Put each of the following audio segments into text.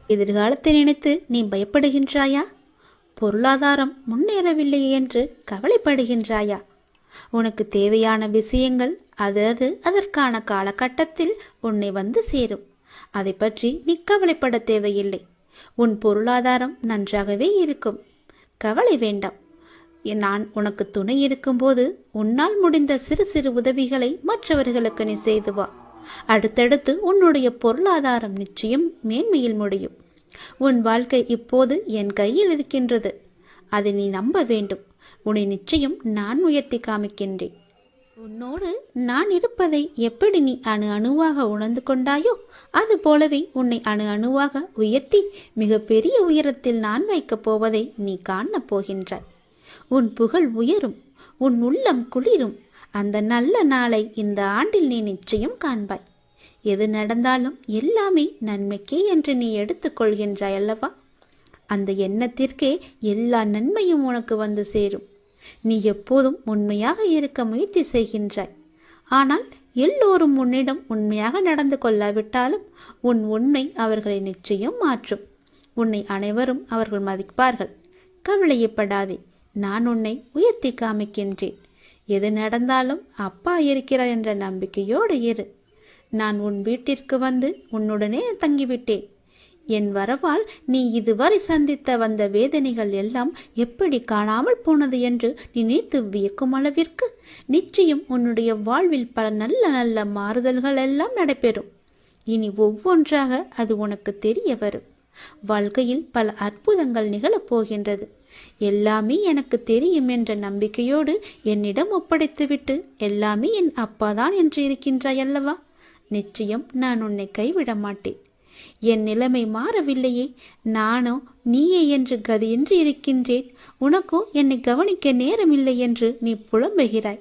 எதிர்காலத்தை நினைத்து நீ பயப்படுகின்றாயா? பொருளாதாரம் முன்னேறவில்லை என்று கவலைப்படுகின்றாயா? உனக்கு தேவையான விஷயங்கள் அதற்கான காலகட்டத்தில் உன்னை வந்து சேரும். அதை பற்றி நீ கவலைப்பட தேவையில்லை. உன் பொருளாதாரம் நன்றாகவே இருக்கும். கவலை வேண்டாம். நான் உனக்கு துணை இருக்கும்போது உன்னால் முடிந்த சிறு சிறு உதவிகளை மற்றவர்களுக்கு நீ செய்து வா. அடுத்தடுத்து உன்னுடைய பொருளாதாரம் நிச்சயம் மேன்மையில் முடியும். உன் வாழ்க்கை இப்போது என் கையில் இருக்கின்றது. அதை நீ நம்ப வேண்டும். உன்னை நிச்சயம் நான் உயர்த்தி காமிக்கின்றேன். உன்னோடு நான் இருப்பதை எப்படி நீ அணு அணுவாக உணர்ந்து கொண்டாயோ அது போலவே உன்னை அணு அணுவாக உயர்த்தி மிக பெரிய உயரத்தில் நான் வைக்கப் போவதை நீ காணப் போகின்றாய். உன் புகழ் உயரும், உன் உள்ளம் குளிரும். அந்த நல்ல நாளை இந்த ஆண்டில் நீ நிச்சயம் காண்பாய். எது நடந்தாலும் எல்லாமே நன்மைக்கே என்று நீ எடுத்துக்கொள்கின்றாய் அல்லவா? அந்த எண்ணத்திற்கே எல்லா நன்மையும் உனக்கு வந்து சேரும். நீ எப்போதும் உண்மையாக இருக்க முயற்சி செய்கின்றாய். ஆனால் எல்லோரும் உன்னிடம் உண்மையாக நடந்து கொள்ளாவிட்டாலும் உன் உண்மை அவர்களை நிச்சயம் மாற்றும். உன்னை அனைவரும் அவர்கள் மதிப்பார்கள். கவலையப்படாதே. நான் உன்னை உயர்த்தி காமிக்கின்றேன். எது நடந்தாலும் அப்பா இருக்கிறார் என்ற நம்பிக்கையோடு இரு. நான் உன் வீட்டிற்கு வந்து உன்னுடனே தங்கிவிட்டேன். என் வரவால் நீ இதுவரை சந்தித்த வந்த வேதனைகள் எல்லாம் எப்படி காணாமல் போனது என்று நினைத்து வியக்கும் அளவிற்கு நிச்சயம் உன்னுடைய வாழ்வில் பல நல்ல நல்ல மாறுதல்கள் எல்லாம் நடைபெறும். இனி ஒவ்வொன்றாக அது உனக்கு தெரிய வரும். வாழ்க்கையில் பல அற்புதங்கள் நிகழப்போகின்றது. எல்லாமே எனக்கு தெரியும் என்ற நம்பிக்கையோடு என்னிடம் ஒப்படைத்துவிட்டு எல்லாமே என் அப்பாதான் என்று இருக்கின்றாய் அல்லவா? நிச்சயம் நான் உன்னை கைவிட மாட்டேன். என் நிலைமை மாறவில்லையே, நானோ நீயே என்று கதியின்றி இருக்கின்றேன். உனக்கோ என்னை கவனிக்க நேரமில்லை என்று நீ புலம்புகிறாய்.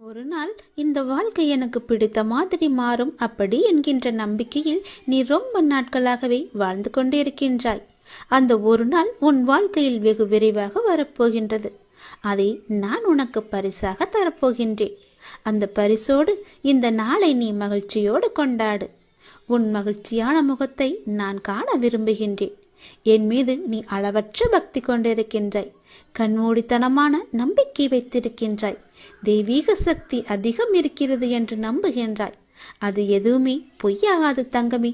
ஒரு நாள் இந்த வாழ்க்கை எனக்கு பிடித்த மாதிரி மாறும் அப்படி என்கின்ற நம்பிக்கையில் நீ ரொம்ப நாட்களாகவே வாழ்ந்து கொண்டிருக்கின்றாய். அந்த ஒரு நாள் உன் வாழ்க்கையில் வெகு விரைவாக வரப்போகின்றது. அதை நான் உனக்கு பரிசாக தரப்போகின்றேன். அந்த பரிசோடு இந்த நாளை நீ மகிழ்ச்சியோடு கொண்டாடு. உன் மகிழ்ச்சியான முகத்தை நான் காண விரும்புகின்றேன். என் மீது நீ அளவற்ற பக்தி கொண்டிருக்கின்றாய். கண்மூடித்தனமான நம்பிக்கை வைத்திருக்கின்றாய். தெய்வீக சக்தி அதிகம் இருக்கிறது என்று நம்புகின்றாய். அது எதுவுமே பொய்யாகாது தங்கமே.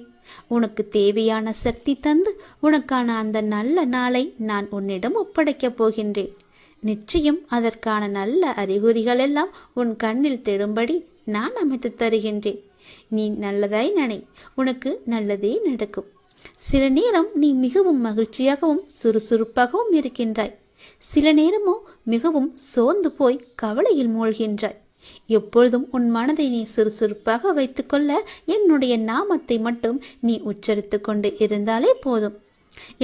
உனக்கு தேவையான சக்தி தந்து உனக்கான அந்த நல்ல நாளை நான் உன்னிடம் ஒப்படைக்கப் போகின்றேன். நிச்சயம் அதற்கான நல்ல அறிகுறிகள் எல்லாம் உன் கண்ணில் தெடும்படி நான் அமைத்து தருகின்றேன். நீ நல்லதாய் நினை, உனக்கு நல்லதே நடக்கும். சில நேரம் நீ மிகவும் மகிழ்ச்சியாகவும் சுறுசுறுப்பாகவும் இருக்கின்றாய். சில நேரமோ மிகவும் சோர்ந்து போய் கவலையில் மூழ்கின்றாய். எப்பொழுதும் உன் மனதை நீ சுறுசுறுப்பாக வைத்துக்கொள்ள என்னுடைய நாமத்தை மட்டும் நீ உச்சரித்து கொண்டு இருந்தாலே போதும்.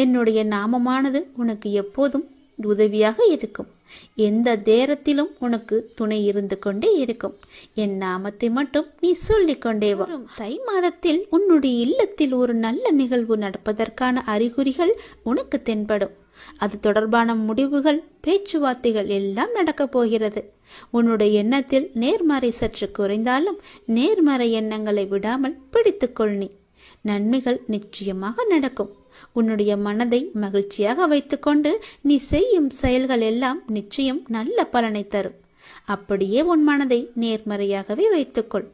என்னுடைய நாமமானது உனக்கு எப்போதும் உதவியாக இருக்கும். எந்த நேரத்திலும் உனக்கு துணை இருந்து கொண்டே இருக்கும். என் நாமத்தை மட்டும் நீ சொல்லிக் கொண்டே வரும். தை மாதத்தில் உன்னுடைய இல்லத்தில் ஒரு நல்ல நிகழ்வு நடப்பதற்கான அறிகுறிகள் உனக்கு தென்படும். அது தொடர்பான முடிவுகள், பேச்சுவார்த்தைகள் எல்லாம் நடக்கப் போகிறது. உன்னுடைய எண்ணத்தில் நேர்மறை சற்று குறைந்தாலும் நேர்மறை எண்ணங்களை விடாமல் பிடித்துக்கொள். நீ நன்மைகள் நிச்சயமாக நடக்கும். உன்னுடைய மனதை மகிழ்ச்சியாக வைத்துக்கொண்டு நீ செய்யும் செயல்கள் எல்லாம் நிச்சயம் நல்ல பலனை தரும். அப்படியே உன் மனதை நேர்மறையாகவே வைத்துக்கொள்.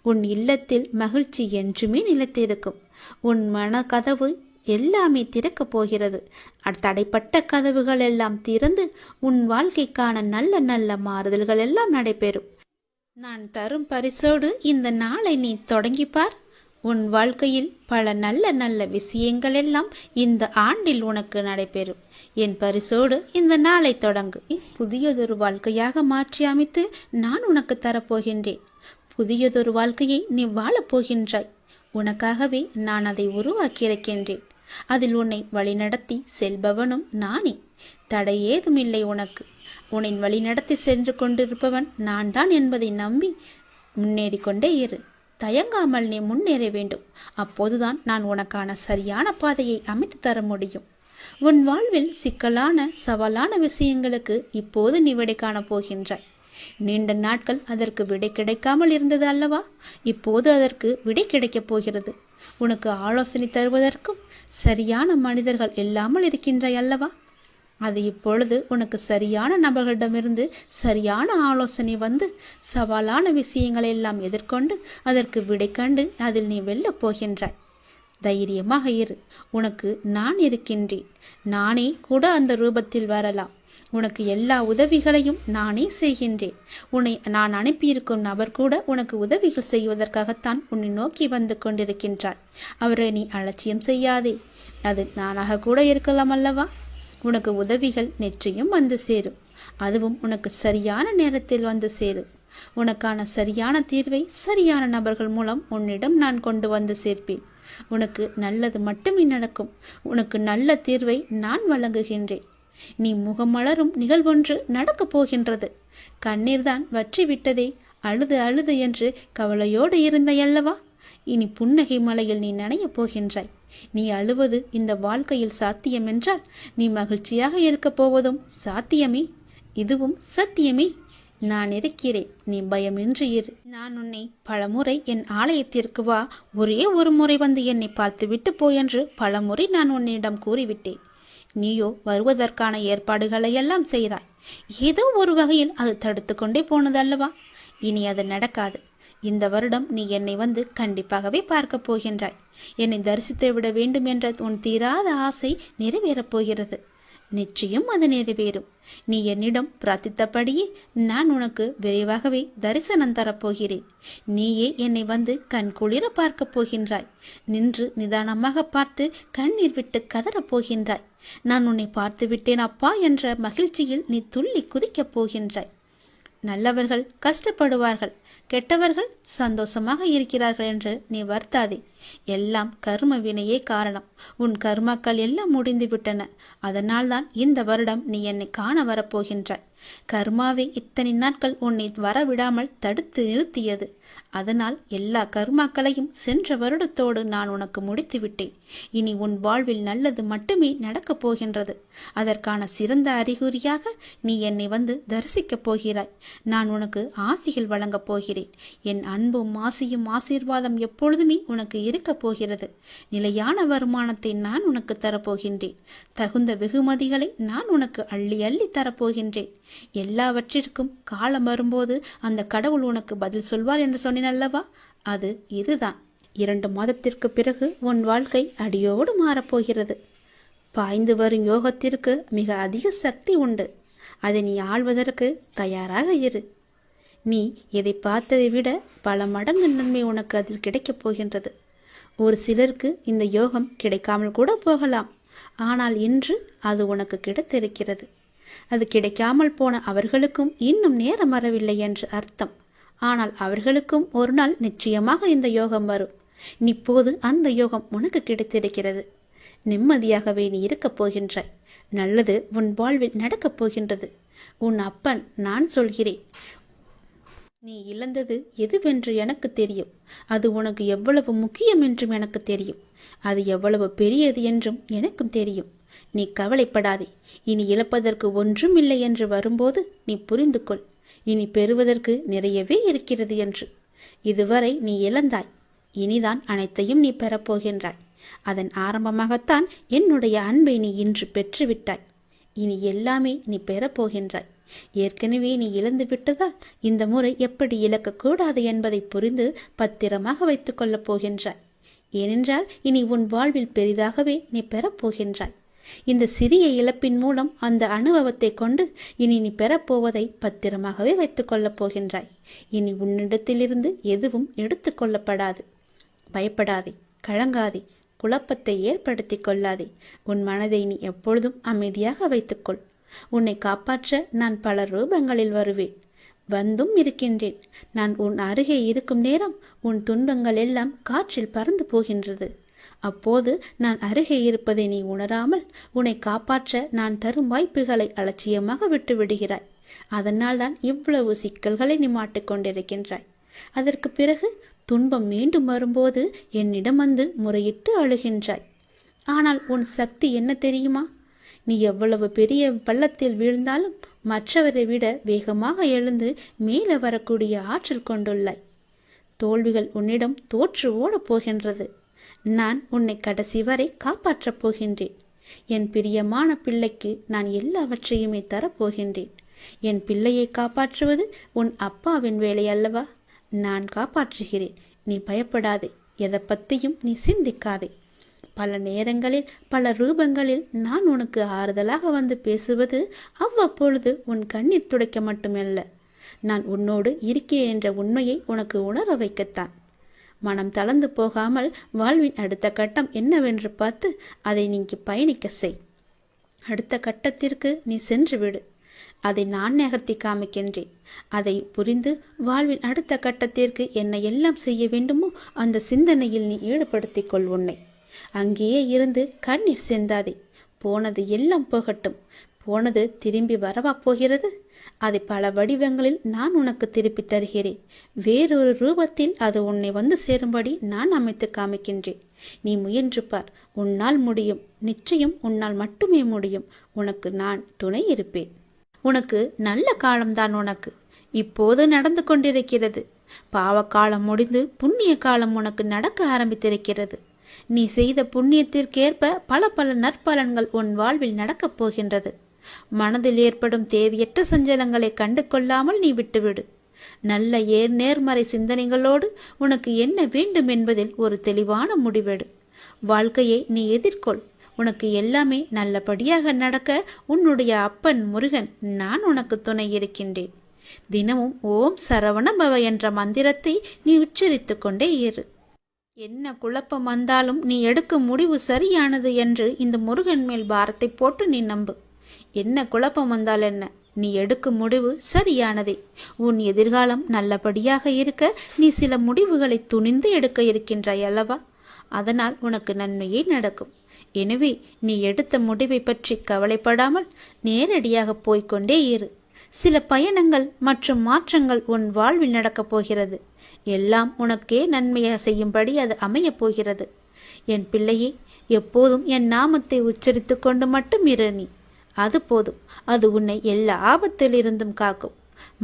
உன் இல்லத்தில் மகிழ்ச்சி என்றுமே நிலைத்திருக்கும். உன் மன கதவு எல்லாமே திறக்கப் போகிறது. தடைப்பட்ட கதவுகள் எல்லாம் திறந்து உன் வாழ்க்கைக்கான நல்ல நல்ல மாறுதல்கள் எல்லாம் நடைபெறும். நான் தரும் பரிசோடு இந்த நாளை நீ தொடங்கிப்பார். உன் வாழ்க்கையில் பல நல்ல நல்ல விஷயங்கள் எல்லாம் இந்த ஆண்டில் உனக்கு நடைபெறும். என் பரிசோடு இந்த நாளை தொடங்கு. புதியதொரு வாழ்க்கையாக மாற்றி அமைத்து நான் உனக்கு தரப்போகின்றேன். புதியதொரு வாழ்க்கையை நீ வாழப்போகின்றாய். உனக்காகவே நான் அதை உருவாக்கியிருக்கின்றேன். அதில் உன்னை வழிநடத்தி செல்பவனும் நானே. தடை ஏதுமில்லை உனக்கு. உன்னை வழிநடத்தி சென்று கொண்டிருப்பவன் நான் தான் என்பதை நம்பி முன்னேறி கொண்டே இரு. தயங்காமல் நீ முன்னேற வேண்டும். அப்போதுதான் நான் உனக்கான சரியான பாதையை அமைத்து தர முடியும். உன் வாழ்வில் சிக்கலான சவாலான விஷயங்களுக்கு இப்போது நீ விடை காணப் போகின்றாய். நீண்ட நாட்கள் அதற்கு விடை கிடைக்காமல் இருந்தது அல்லவா? இப்போது அதற்கு விடை கிடைக்கப் போகிறது. உனக்கு ஆலோசனை தருவதற்கும் சரியான மனிதர்கள் இல்லாமல் இருக்கின்றாய் அல்லவா? அது இப்பொழுது உனக்கு சரியான நபர்களிடமிருந்து சரியான ஆலோசனை வந்து சவாலான விஷயங்களை எல்லாம் எதிர்கொண்டு அதற்கு விடை கண்டு அதில் நீ வெல்லப் போகின்றாய். தைரியமாக இரு. உனக்கு நான் இருக்கின்றேன். நானே கூட அந்த ரூபத்தில் வரலாம். உனக்கு எல்லா உதவிகளையும் நானே செய்கின்றேன். உன்னை நான் அனுப்பியிருக்கும் நபர் கூட உனக்கு உதவிகள் செய்வதற்காகத்தான் உன்னை நோக்கி வந்து கொண்டிருக்கின்றார். அவரை நீ அலட்சியம் செய்யாதே. அது நானாக கூட இருக்கலாம் அல்லவா? உனக்கு உதவிகள் நிச்சயம் வந்து சேரும். அதுவும் உனக்கு சரியான நேரத்தில் வந்து சேரும். உனக்கான சரியான தீர்வை சரியான நபர்கள் மூலம் உன்னிடம் நான் கொண்டு வந்து சேர்ப்பேன். உனக்கு நல்லது மட்டுமே நடக்கும். உனக்கு நல்ல தீர்வை நான் வழங்குகின்றேன். நீ முகமலரும் நிகழ்வொன்று நடக்கப் போகின்றது. கண்ணீர்தான் வற்றி விட்டதே, அழுது அழுது என்று கவலையோடு இருந்தையல்லவா? இனி புன்னகை மலையில் நீ நனையப் போகின்றாய். நீ அழுவது இந்த வாழ்க்கையில் சாத்தியம் என்றால் நீ மகிழ்ச்சியாக இருக்கப் போவதும் சாத்தியமே. இதுவும் சத்தியமே. நான் இருக்கிறேன். நீ பயமின்றி இரு. நான் உன்னை பலமுறை என் ஆலயத்திற்கு வா, ஒரே ஒரு முறை வந்து என்னை பார்த்து விட்டு போ என்று பலமுறை நான் உன்னிடம் கூறிவிட்டேன். நீயோ வருவதற்கான ஏற்பாடுகளை எல்லாம் செய்தாய். ஏதோ ஒரு வகையில் அது தடுத்து கொண்டே போனதல்லவா? இனி அது நடக்காது. இந்த வருடம் நீ என்னை வந்து கண்டிப்பாகவே பார்க்கப் போகின்றாய். என்னை தரிசித்து விட வேண்டும் என்ற உன் தீராத ஆசை நிறைவேறப் போகிறது. நிச்சயம் அது நிறைவேறும். நீ என்னிடம் பிரார்த்தித்தபடியே நான் உனக்கு விரைவாகவே தரிசனம் தரப்போகிறேன். நீயே என்னை வந்து கண் குளிர பார்க்கப் போகின்றாய். நின்று நிதானமாக பார்த்து கண்ணீர் விட்டு கதறப் போகின்றாய். நான் உன்னை பார்த்து விட்டேன் அப்பா என்ற மகிழ்ச்சியில் நீ துள்ளி குதிக்கப் போகின்றாய். நல்லவர்கள் கஷ்டப்படுவார்கள், கெட்டவர்கள் சந்தோஷமாக இருக்கிறார்கள் என்று நீ வருத்தாதே. எல்லாம் கர்ம வினையே காரணம். உன் கர்மாக்கள் எல்லாம் முடிந்து விட்டன. அதனால்தான் இந்த வருடம் நீ என்னை காண வரப்போகின்றாய். கர்மாவை இத்தனை நாட்கள் உன்னை வரவிடாமல் தடுத்து நிறுத்தியது. அதனால் எல்லா கர்மாக்களையும் சென்ற வருடத்தோடு நான் உனக்கு முடித்து விட்டேன். இனி உன் வாழ்வில் நல்லது மட்டுமே நடக்கப் போகின்றது. அதற்கான சிறந்த அறிகுறியாக நீ என்னை வந்து தரிசிக்கப் போகிறாய். நான் உனக்கு ஆசிகள் வழங்கப் போகிறேன். என் அன்பும் ஆசியும் ஆசீர்வாதம் எப்பொழுதுமே உனக்கு இருக்கப் போகிறது. நிலையான வருமானத்தை நான் உனக்கு தரப்போகின்றேன். தகுந்த வெகுமதிகளை நான் உனக்கு அள்ளி அள்ளி தரப்போகின்றேன். எல்லாவற்றிற்கும் காலம் வரும்போது அந்த கடவுள் உனக்கு பதில் சொல்வார் என்று சொன்னேன் அல்லவா? அது இதுதான். 2 மாதத்திற்கு பிறகு உன் வாழ்க்கை அடியோடு மாறப்போகிறது. பாய்ந்து வரும் யோகத்திற்கு மிக அதிக சக்தி உண்டு. அதை நீ ஆள்வதற்கு தயாராக இரு. நீ எதை பார்த்ததை விட பல மடங்கு நன்மை உனக்கு அதில் கிடைக்கப் போகின்றது. ஒரு சிலருக்கு இந்த யோகம் கிடைக்காமல் கூட போகலாம். ஆனால் இன்று அது உனக்கு கிடைத்திருக்கிறது. அது கிடைக்காமல் போன அவர்களுக்கும் இன்னும் நேரம் வரவில்லை என்று அர்த்தம். ஆனால் அவர்களுக்கும் ஒரு நாள் நிச்சயமாக இந்த யோகம் வரும். இப்போது அந்த யோகம் உனக்கு கிடைத்திருக்கிறது. நிம்மதியாகவே நீ இருக்கப் போகின்றாய். நல்லது உன் வாழ்வில் நடக்கப் போகின்றது. உன் அப்பன் நான் சொல்கிறேன். நீ இழந்தது எதுவென்று எனக்கு தெரியும். அது உனக்கு எவ்வளவு முக்கியம் என்றும் எனக்கு தெரியும். அது எவ்வளவு பெரியது என்றும் எனக்கும் தெரியும். நீ கவலைப்படாதே. இனி இழப்பதற்கு ஒன்றும் இல்லை என்று வரும்போது நீ புரிந்து கொள். இனி பெறுவதற்கு நிறையவே இருக்கிறது என்று. இதுவரை நீ இழந்தாய். இனிதான் அனைத்தையும் நீ பெறப்போகின்றாய். அதன் ஆரம்பமாகத்தான் என்னுடைய அன்பை நீ இன்று பெற்றுவிட்டாய். இனி எல்லாமே நீ பெறப்போகின்றாய். ஏற்கனவே நீ இழந்து விட்டதால் இந்த முறை எப்படி இழக்கக்கூடாது என்பதை புரிந்து பத்திரமாக வைத்துக் கொள்ளப் போகின்றாய். ஏனென்றால் இனி உன் வாழ்வில் பெரிதாகவே நீ பெறப்போகின்றாய். இந்த சிறிய இழப்பின் மூலம் அந்த அனுபவத்தை கொண்டு இனி நீ பெறப்போவதை பத்திரமாகவே வைத்துக் கொள்ளப் போகின்றாய். இனி உன்னிடத்திலிருந்து எதுவும் எடுத்து கொள்ளப்படாது. பயப்படாதே, கலங்காதே, குழப்பத்தை ஏற்படுத்தி கொள்ளாதே. உன் மனதை நீ எப்பொழுதும் அமைதியாக வைத்துக்கொள். உன்னை காப்பாற்ற நான் பல ரூபங்களில் வருவேன். வந்தும் இருக்கின்றேன். நான் உன் அருகே இருக்கும் நேரம் உன் துன்பங்கள் எல்லாம் காற்றில் பறந்து போகின்றது. அப்போது நான் அருகே இருப்பதை நீ உணராமல் உன்னை காப்பாற்ற நான் தரும் வாய்ப்புகளை அலட்சியமாக விட்டு விடுகிறாய். அதனால் தான் இவ்வளவு சிக்கல்களை நீ மாட்டிக்கொண்டிருக்கின்றாய். அதற்கு பிறகு துன்பம் மீண்டும் வரும்போது என்னிடம் வந்து முறையிட்டு அழுகின்றாய். ஆனால் உன் சக்தி என்ன தெரியுமா? நீ எவ்வளவு பெரிய பள்ளத்தில் வீழ்ந்தாலும் மற்றவரை விட வேகமாக எழுந்து மேலே வரக்கூடிய ஆற்றல் கொண்டுள்ளாய். தோல்விகள் உன்னிடம் தோற்று ஓடப் போகின்றது. நான் உன்னை கடைசி வரை காப்பாற்றப் போகின்றேன். என் பிரியமான பிள்ளைக்கு நான் எல்லாவற்றையுமே தரப்போகின்றேன். என் பிள்ளையை காப்பாற்றுவது உன் அப்பாவின் வேலை அல்லவா? நான் காப்பாற்றுகிறேன். நீ பயப்படாதே. எதை பற்றியும் நீ சிந்திக்காதே. பல நேரங்களில் பல ரூபங்களில் நான் உனக்கு ஆறுதலாக வந்து பேசுவது அவ்வப்பொழுது உன் கண்ணீர் துடைக்க மட்டுமல்ல, நான் உன்னோடு இருக்கிறேன் என்ற உண்மையை உனக்கு உணர வைக்கத்தான். மனம் தளர்ந்து போகாமல் வாழ்வின் அடுத்த கட்டம் என்னவென்று பார்த்து அதை நீங்கி பயணிக்க செய். அடுத்த கட்டத்திற்கு நீ சென்று விடு. அதை நான் நகர்த்தி காமிக்கின்றேன். அதை புரிந்து வாழ்வின் அடுத்த கட்டத்திற்கு என்ன எல்லாம் செய்ய வேண்டுமோ அந்த சிந்தனையில் நீ ஈடுபடுத்திக் கொள் உன்னை. அங்கேயே இருந்து கண்ணீர் சிந்தாதே. போனது எல்லாம் போகட்டும். போனது திரும்பி வரவா போகிறது? அதை பல வடிவங்களில் நான் உனக்கு திருப்பி தருகிறேன். வேறொரு ரூபத்தில் அது உன்னை வந்து சேரும்படி நான் அமைத்து காமிக்கின்றேன். நீ முயன்று பார். உன்னால் முடியும். நிச்சயம் உன்னால் மட்டுமே முடியும். உனக்கு நான் துணை இருப்பேன். உனக்கு நல்ல காலம்தான் உனக்கு இப்போது நடந்து கொண்டிருக்கிறது. பாவக்காலம் முடிந்து புண்ணிய காலம் உனக்கு நடக்க ஆரம்பித்திருக்கிறது. நீ செய்த புண்ணியத்திற்கேற்ப பல பல நற்பலன்கள் உன் வாழ்வில் நடக்கப் போகின்றது. மனதில் ஏற்படும் தேவையற்ற சஞ்சலங்களை கண்டு கொள்ளாமல் நீ விட்டுவிடு. நல்ல நேர்மறை சிந்தனைகளோடு உனக்கு என்ன வேண்டும் என்பதில் ஒரு தெளிவான முடிவெடு. வாழ்க்கையை நீ எதிர்கொள். உனக்கு எல்லாமே நல்லபடியாக நடக்க உன்னுடைய அப்பன் முருகன் நான் உனக்கு துணை இருக்கின்றேன். தினமும் ஓம் சரவண பவ என்ற மந்திரத்தை நீ உச்சரித்து கொண்டே இரு. என்ன குழப்பம் வந்தாலும் நீ எடுக்கும் முடிவு சரியானது என்று இந்த முருகன் மேல் பாரத்தை போட்டு நீ நம்பு. என்ன குழப்பம் வந்தால் என்ன, நீ எடுக்கும் முடிவு சரியானதே. உன் எதிர்காலம் நல்லபடியாக இருக்க நீ சில முடிவுகளை துணிந்து எடுக்க இருக்கின்றாய் அல்லவா? அதனால் உனக்கு நன்மையே நடக்கும். எனவே நீ எடுத்த முடிவை பற்றி கவலைப்படாமல் நேரடியாக போய்கொண்டே இரு. சில பயணங்கள் மற்றும் மாற்றங்கள் உன் வாழ்வில் நடக்கப் போகிறது. எல்லாம் உனக்கே நன்மையாக செய்யும்படி அது அமையப் போகிறது. என் பிள்ளையே, எப்போதும் என் நாமத்தை உச்சரித்து கொண்டு மட்டும் இரு நீ. அது போதும். அது உன்னை எல்லா ஆபத்திலிருந்தும் காக்கும்.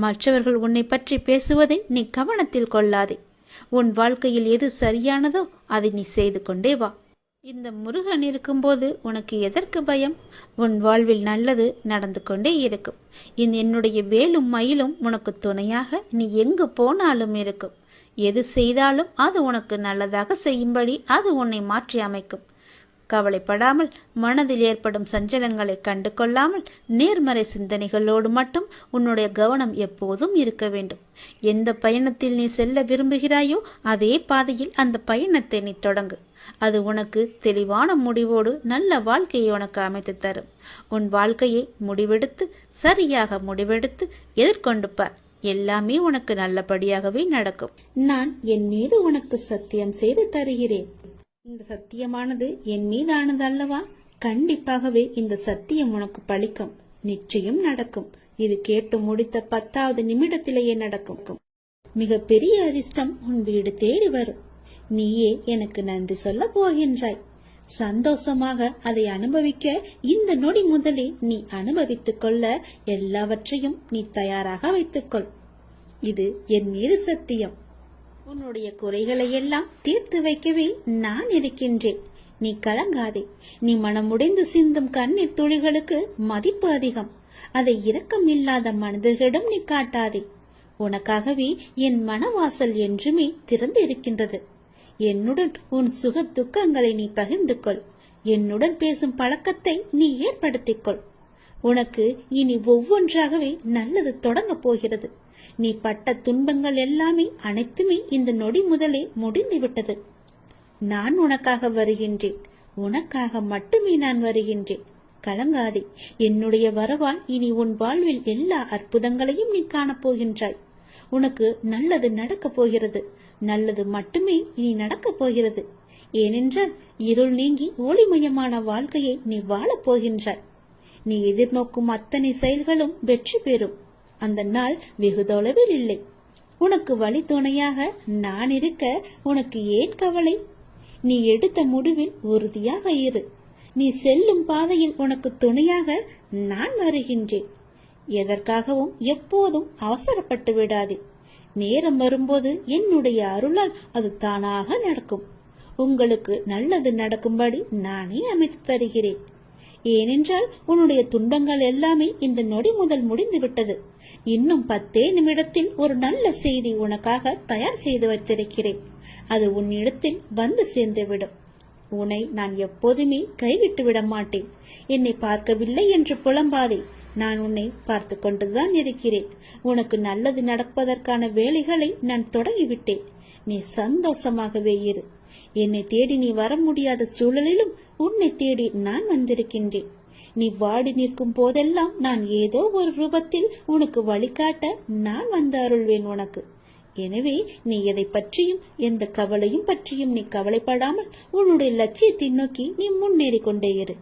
மற்றவர்கள் உன்னை பற்றி பேசுவதை நீ கவனத்தில் கொள்ளாதே. உன் வாழ்க்கையில் எது சரியானதோ அதை நீ செய்து கொண்டே வா. இந்த முருகன் இருக்கும்போது உனக்கு எதற்கு பயம்? உன் வாழ்வில் நல்லது நடந்து கொண்டே இருக்கும். என்னுடைய வேலும் மயிலும் உனக்கு துணையாக நீ எங்கு போனாலும் இருக்கும். எது செய்தாலும் அது உனக்கு நல்லதாக செய்யும்படி அது உன்னை மாற்றி அமைக்கும். கவலைப்படாமல் மனதில் ஏற்படும் சஞ்சலங்களை கண்டு கொள்ளாமல் நேர்மறை சிந்தனைகளோடு மட்டும் உன்னுடைய கவனம் எப்போதும் இருக்க வேண்டும். எந்த பயணத்தில் நீ செல்ல விரும்புகிறாயோ அதே பாதையில் அந்த பயணத்தை நீ தொடங்கு. அது உனக்கு தெளிவான முடிவோடு நல்ல வாழ்க்கையை உனக்கு அமைத்து தரும். உன் வாழ்க்கையை சரியாக முடிவெடுத்து எதிர்கொண்டு பார். எல்லாமே உனக்கு நல்லபடியாகவே நடக்கும். நான் என் மீது உனக்கு சத்தியம் செய்து தருகிறேன். இந்த சத்தியமானது என் மீதானது அல்லவா? கண்டிப்பாகவே இந்த சத்தியம் உனக்கு பலிக்கும். நிச்சயம் நடக்கும். இது கேட்டு முடித்த 10வது நிமிடத்திலேயே நடக்கும். மிக பெரிய அதிர்ஷ்டம் உன் வீடு தேடி வரும். நீயே எனக்கு நன்றி சொல்ல போகின்றாய். சந்தோஷமாக அதை அனுபவிக்க இந்த நொடி முதலே நீ அனுபவித்துக் கொள்ள எல்லாவற்றையும் நீ தயாராக வைத்துக்கொள். இது என் மீது சத்தியம். உன்னுடைய குறைகளை எல்லாம் தீர்த்து வைக்கவே நான் இருக்கின்றேன். நீ கலங்காதே. நீ மனமுடைந்து சிந்தும் கண்ணீர் துளிகளுக்கு மதிப்பு அதிகம். அதை இரக்கம் இல்லாத மனிதர்களிடம் நீ காட்டாதே. உனக்காகவே என் மனவாசல் என்றுமே திறந்து இருக்கின்றது. என்னுடன் உன் சுக துக்கங்களை நீ பகிர்ந்து கொள். என்னுடன் பேசும் பழக்கத்தை நீ ஏற்படுத்திக்கொள். உனக்கு இனி ஒவ்வொன்றாகவே நல்லது தொடங்க போகிறது. நீ பட்ட துன்பங்கள் எல்லாமே அனைத்துமே இந்த நொடி முதலே முடிந்துவிட்டது. நான் உனக்காக வருகின்றேன். உனக்காக மட்டுமே நான் வருகின்றேன். கலங்காதே. என்னுடைய வரவால் இனி உன் வாழ்வில் எல்லா அற்புதங்களையும் நீ காணப்போகின்றாய். உனக்கு நல்லது நடக்கப் போகிறது. நல்லது மட்டுமே இனி நடக்கப் போகிறது. ஏனென்றால் இருள் நீங்கி ஒளிமயமான வாழ்க்கையை நீ வாழப் போகின்றாய். நீ எதிர்நோக்கும் அத்தனை செயல்களும் வெற்றி பெறும். அந்த நாள் வெகு தொலைவில் இல்லை. உனக்கு வழி துணையாக நான் இருக்க உனக்கு ஏன் கவலை? நீ எடுத்த முடிவில் உறுதியாக இரு. நீ செல்லும் பாதையில் உனக்கு துணையாக நான் வருகின்றேன். எதற்காகவும் எப்போதும் அவசரப்பட்டு விடாதே. நேரம் வரும்போது என்னுடைய அருளால் அது தானாக நடக்கும். உங்களுக்கு நல்லது நடக்கும்படி நானே அமைத்து தருகிறேன். ஏனென்றால் உன்னுடைய துன்பங்கள் எல்லாமே இந்த நொடி முதல் முடிந்து விட்டது. இன்னும் 10 நிமிடத்தில் ஒரு நல்ல செய்தி உனக்காக தயார் செய்து வைத்திருக்கிறேன். அது உன்னிடத்தில் வந்து சேர்ந்துவிடும். உன்னை நான் எப்போதுமே கைவிட்டு விட மாட்டேன். என்னை பார்க்கவில்லை என்று புலம்பாதே. நான் உன்னை பார்த்து கொண்டுதான் இருக்கிறேன். உனக்கு நல்லது நடப்பதற்கான வேலைகளை நான் தொடங்கிவிட்டேன். நீ சந்தோஷமாகவே இரு. என்னை தேடி நீ வர முடியாத சூழலிலும் உன்னை தேடி நான் வந்திருக்கின்றேன். நீ வாடி நிற்கும் போதெல்லாம் நான் ஏதோ ஒரு ரூபத்தில் உனக்கு வழிகாட்ட நான் வந்து அருள்வேன் உனக்கு. எனவே நீ எதை பற்றியும் எந்த கவலையும் பற்றியும் நீ கவலைப்படாமல் உன்னுடைய லட்சியத்தை நோக்கி நீ முன்னேறி கொண்டே இரு.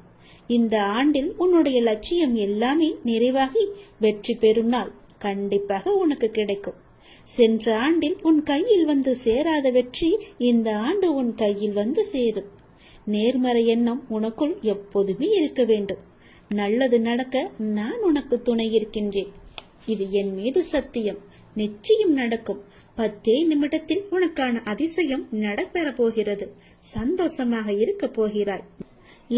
இந்த ஆண்டில் உன்னுடைய லட்சியம் எல்லாமே நிறைவாகி வெற்றி பெறும் நாள் கண்டிப்பாக உனக்கு கிடைக்கும். சென்ற ஆண்டில் உன் கையில் வந்து சேராத வெற்றி இந்த ஆண்டு உன் கையில் வந்து சேரும். நேர்மறை எண்ணம் உனக்குள் எப்போதுமே இருக்க வேண்டும். நல்லது நடக்க நான் உனக்கு துணை இருக்கின்றேன். இது என் மீது சத்தியம். நிச்சயம் நடக்கும். 10 நிமிடத்தில் உனக்கான அதிசயம் நடைபெற போகிறது. சந்தோஷமாக இருக்க போகிறாய்.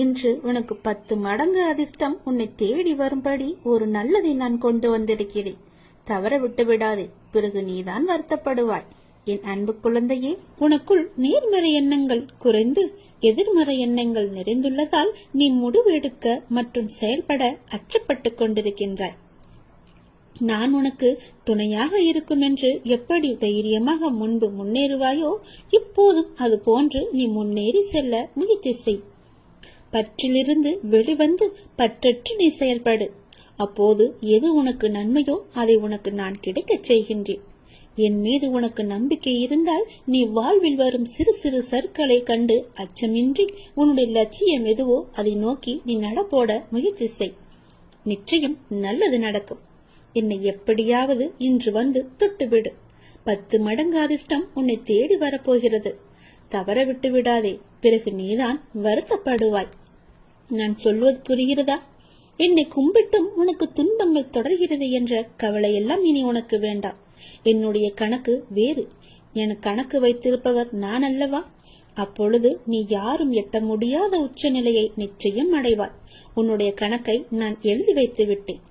இன்று உனக்கு 10 மடங்கு அதிர்ஷ்டம் உன்னை தேடி வரும்படி ஒரு நல்லதை நான் கொண்டு வந்திருக்கிறேன். தவற விட்டு விடாதே. பிறகு நீதான் வருத்தப்படுவாய். என் அன்பு குழந்தையே, உனக்குள் நேர்மறை எண்ணங்கள் குறைந்து எதிர்மறை எண்ணங்கள் நிறைந்துள்ளதால் நீ முடிவெடுக்க மற்றும் செயல்பட அச்சப்பட்டு கொண்டிருக்கின்றாய். நான் உனக்கு துணையாக இருக்கும் என்று எப்படி தைரியமாக முன்பு முன்னேறுவாயோ இப்போதும் அது போன்று நீ முன்னேறி செல்ல முயற்சி செய். பற்றிலிருந்து வெளிவந்து பற்றற்று நீ செயல்படு. அப்போது எது உனக்கு நன்மையோ அதை உனக்கு நான் கிடைக்கச் செய்கின்றேன். என் மீது உனக்கு நம்பிக்கை இருந்தால் நீ வாழ்வில் வரும் சிறு சிறு சறுக்களை கண்டு அச்சமின்றி உன்னுடைய லட்சியம் எதுவோ அதை நோக்கி நீ நடப்போட முயற்சி செய். நிச்சயம் நல்லது நடக்கும். என்னை எப்படியாவது இன்று வந்து தொட்டுவிடு. 10 மடங்கு அதிர்ஷ்டம் உன்னை தேடி வரப்போகிறது. தவற விட்டு விடாதே. பிறகு நீதான் வருத்தப்படுவாய். நான் சொல்வது புரிகிறதா? என்னை கும்பிட்டும் உனக்கு துன்பங்கள் தொடர்கிறது என்ற கவலை எல்லாம் இனி உனக்கு வேண்டாம். என்னுடைய கணக்கு வேறு. என கணக்கு வைத்திருப்பவர் நான் அல்லவா? அப்பொழுது நீ யாரும் எட்ட முடியாத உச்ச நிலையை நிச்சயம் அடைவாய். உன்னுடைய கணக்கை நான் எழுதி வைத்து விட்டேன்.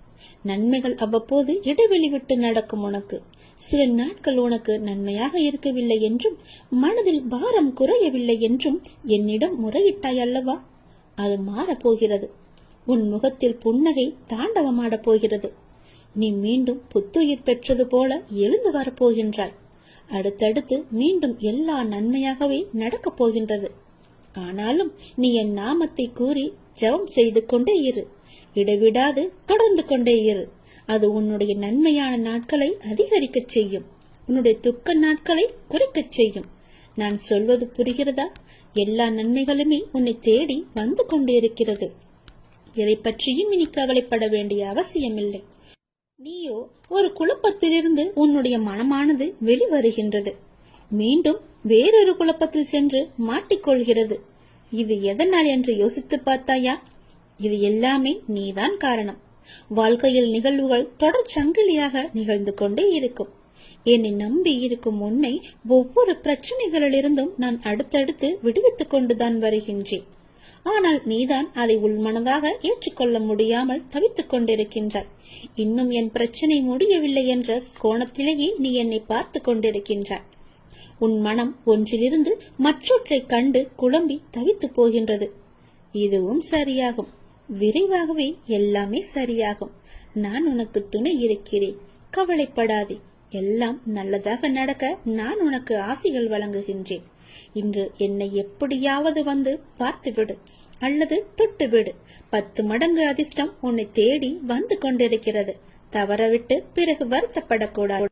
நன்மைகள் அவ்வப்போது இடைவெளி விட்டு நடக்கும். உனக்கு சில நாட்கள் உனக்கு நன்மையாக இருக்கவில்லை என்றும் மனதில் பாரம் குறையவில்லை என்றும் என்னிடம் முறையிட்டாய் அல்லவா? அது மாறப்போகிறது. உன் முகத்தில் புன்னகை தாண்டவமாடப் போகிறது. நீ மீண்டும் புத்துயிர் பெற்றது போல எழுந்து வரப்போகின்றாய். அடுத்தடுத்து மீண்டும் எல்லா நன்மையாகவே நடக்கப் போகின்றது. ஆனாலும் நீ என் நாமத்தை கூறி ஜெபம் செய்து கொண்டே இரு. இடைவிடாது தொடர்ந்து கொண்டே இரு. அது உன்னுடைய நன்மையான நாட்களை அதிகரிக்கச் செய்யும். உன்னுடைய துக்க நாட்களை குறைக்கச் செய்யும். நான் சொல்வது புரிகிறதா? எல்லா நன்மைகளுமே உன்னை தேடி வந்து கொண்டிருக்கிறது. எதை பற்றியும் இனி கவலைப்பட வேண்டிய அவசியமில்லை. நீயோ ஒரு குழப்பத்திலிருந்து உன்னுடைய மனமானது வெளிவருகின்றது. மீண்டும் வேறொரு குழப்பத்தில் சென்று மாட்டிக்கொள்கிறது. இது எதனால் என்று யோசித்து பார்த்தாயா? இது எல்லாமே நீதான் காரணம். வாழ்க்கையில் நிகழ்வுகள் தொடர் சங்கிலியாக நிகழ்ந்து கொண்டே இருக்கும். என்னை நம்பி இருக்கும் உன்னை ஒவ்வொரு பிரச்சனைகளிலிருந்தும் நான் அடுத்தடுத்து விடுவித்துக் கொண்டுதான் வருகின்றேன். ஆனால் நீதான் அதை உள்மனதாக ஏற்றுக்கொள்ள முடியாமல் தவித்துக் கொண்டிருக்கின்றாய். இன்னும் என் பிரச்சனை முடியவில்லை என்ற கோணத்திலேயே நீ என்னை பார்த்து கொண்டிருக்கின்றாய். உன் மனம் ஒன்றிலிருந்து மற்றொன்றை கண்டு குழம்பி தவித்து போகின்றது. இதுவும் சரியாகும். விரைவாகவே எல்லாமே சரியாகும். நான் உனக்கு துணை இருக்கிறேன். கவலைப்படாதே. எல்லாம் நல்லதாக நடக்க நான் உனக்கு ஆசிகள் வழங்குகின்றேன். இன்று என்னை எப்படியாவது வந்து பார்த்துவிடு அல்லது தொட்டுவிடு. 10 மடங்கு அதிர்ஷ்டம் உன்னை தேடி வந்து கொண்டிருக்கிறது. தவறவிட்டு பிறகு வருத்தப்படக்கூடாது.